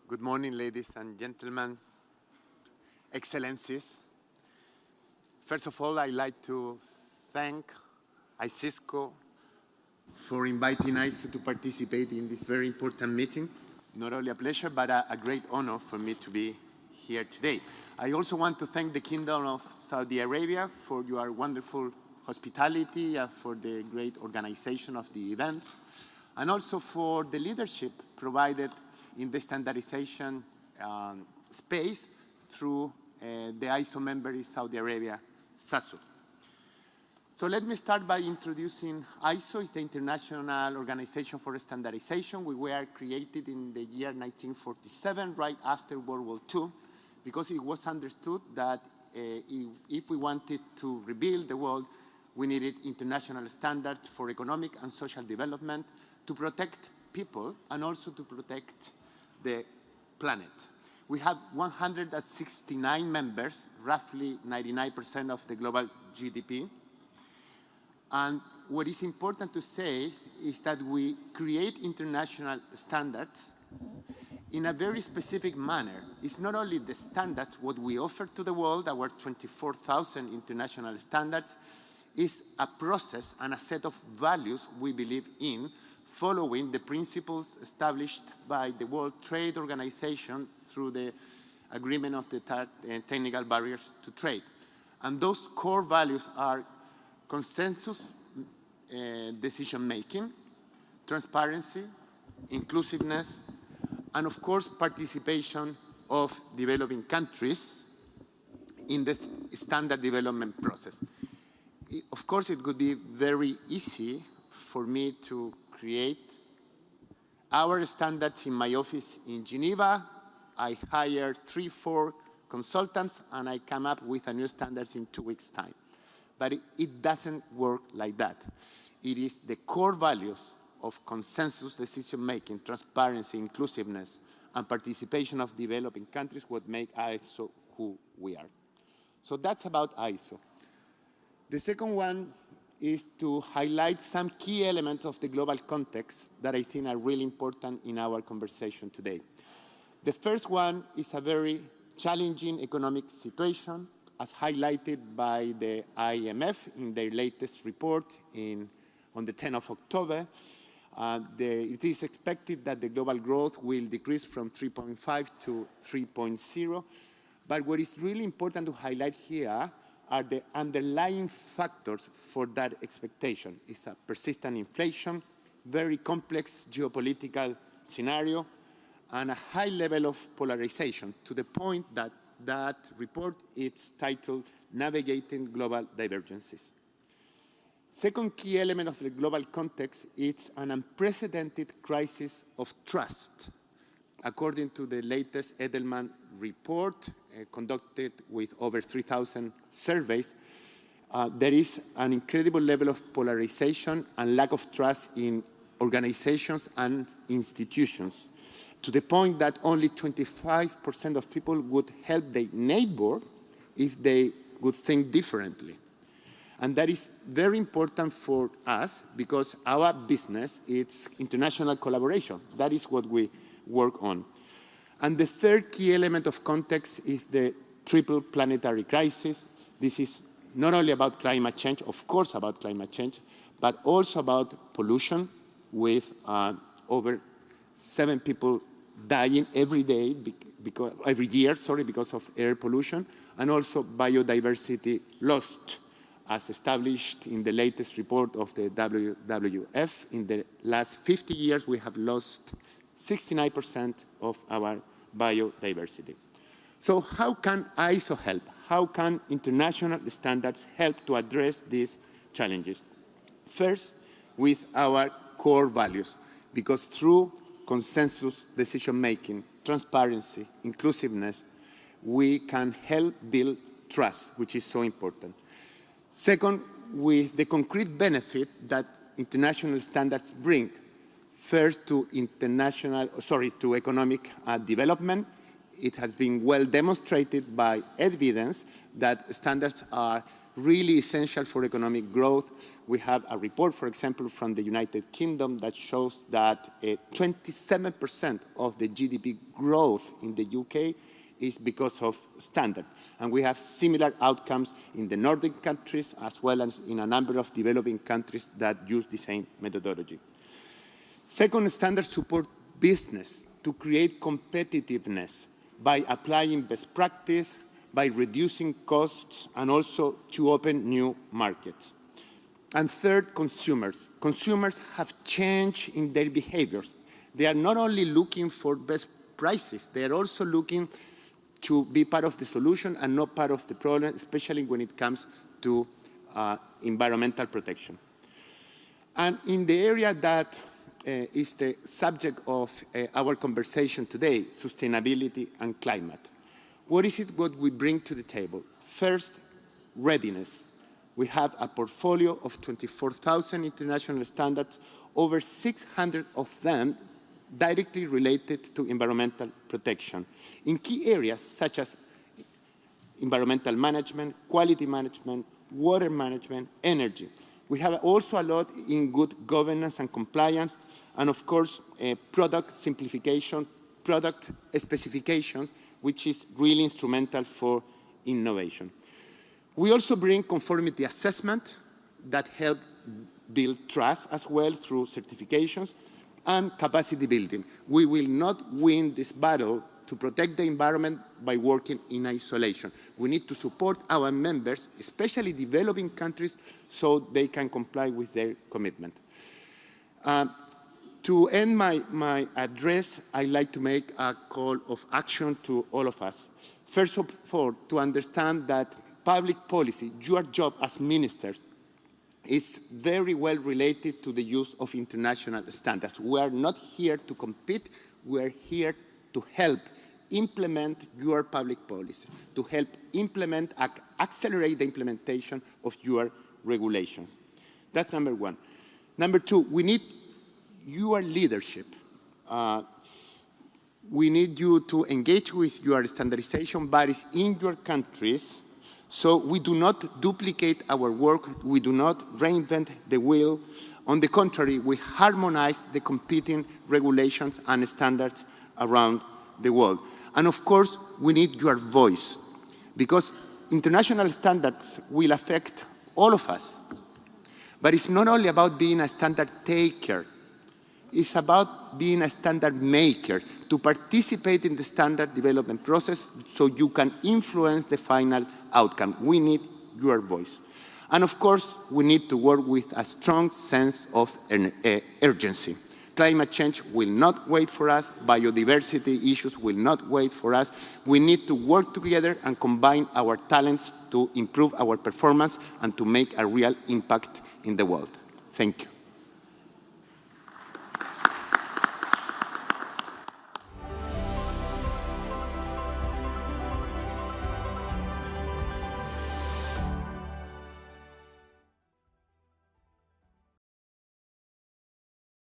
Good morning, ladies and gentlemen, Excellencies. First of all, I'd like to thank ISISCO for inviting AIZO to participate in this very important meeting. Not only a pleasure, but a great honor for me to be here today. I also want to thank the Kingdom of Saudi Arabia for your wonderful hospitality and for the great organization of the event, and also for the leadership provided in the standardization space through the AIZO member in Saudi Arabia, SASU. So let me start by introducing AIZO. It's the International Organization for Standardization. We were created in the year 1947, right after World War II, because it was understood that if we wanted to rebuild the world, we needed international standards for economic and social development to protect people and also to protect the planet. We have 169 members, roughly 99% of the global GDP. And what is important to say is that we create international standards in a very specific manner. It's not only the standards, what we offer to the world, our 24,000 international standards, is a process and a set of values we believe in, following the principles established by the World Trade Organization through the agreement of the technical barriers to trade. And those core values are consensus decision-making, transparency, inclusiveness, and of course participation of developing countries in the standard development process. Of course, it would be very easy for me to create our standards in my office in Geneva. I hired 3-4 consultants and I come up with a new standards in 2 weeks' time. But it doesn't work like that. It is the core values of consensus decision-making, transparency, inclusiveness, and participation of developing countries what make AIZO who we are. So that's about AIZO. The second one is to highlight some key elements of the global context that I think are really important in our conversation today. The first one is a very challenging economic situation, as highlighted by the IMF in their latest report on the 10th of October. It is expected that the global growth will decrease from 3.5 to 3.0. But what is really important to highlight here are the underlying factors for that expectation. It's a persistent inflation, very complex geopolitical scenario, and a high level of polarization, to the point that that report is titled Navigating Global Divergences. Second key element of the global context is an unprecedented crisis of trust. According to the latest Edelman report, conducted with over 3,000 surveys, there is an incredible level of polarization and lack of trust in organizations and institutions, to the point that only 25% of people would help their neighbor if they would think differently. And that is very important for us because our business is international collaboration. That is what we work on. And the third key element of context is the triple planetary crisis. This is not only about climate change, of course about climate change, but also about pollution, with over 7 people dying every day, every year, because of air pollution, and also biodiversity lost, as established in the latest report of the WWF. In the last 50 years, we have lost 69% of our biodiversity. So how can AIZO help? How can international standards help to address these challenges? First, with our core values, because through consensus decision-making, transparency, inclusiveness, we can help build trust, which is so important. Second, with the concrete benefit that international standards bring. First, to economic development. It has been well demonstrated by evidence that standards are really essential for economic growth. We have a report, for example, from the United Kingdom that shows that 27% of the GDP growth in the UK is because of standard. And we have similar outcomes in the Nordic countries as well as in a number of developing countries that use the same methodology. Second, standards support business to create competitiveness by applying best practice, by reducing costs, and also to open new markets. And third, consumers. Consumers have changed in their behaviors. They are not only looking for best prices, they are also looking to be part of the solution and not part of the problem, especially when it comes to environmental protection. And in the area that is the subject of our conversation today, sustainability and climate. What is it what we bring to the table? First, readiness. We have a portfolio of 24,000 international standards, over 600 of them directly related to environmental protection in key areas such as environmental management, quality management, water management, energy. We have also a lot in good governance and compliance, and of course, product simplification, product specifications, which is really instrumental for innovation. We also bring conformity assessment that help build trust as well through certifications and capacity building. We will not win this battle to protect the environment by working in isolation. We need to support our members, especially developing countries, so they can comply with their commitment. To end my address, I'd like to make a call of action to all of us. First of all, to understand that public policy, your job as ministers, is very well related to the use of international standards. We are not here to compete, we are here to help implement your public policy, to help implement, accelerate the implementation of your regulations. That's number one. Number two, we need your leadership. We need you to engage with your standardization bodies in your countries, so we do not duplicate our work, we do not reinvent the wheel. On the contrary, we harmonize the competing regulations and standards around the world. And of course, we need your voice, because international standards will affect all of us. But it's not only about being a standard taker, it's about being a standard maker, to participate in the standard development process so you can influence the final outcome. We need your voice. And of course, we need to work with a strong sense of urgency. Climate change will not wait for us. Biodiversity issues will not wait for us. We need to work together and combine our talents to improve our performance and to make a real impact in the world. Thank you.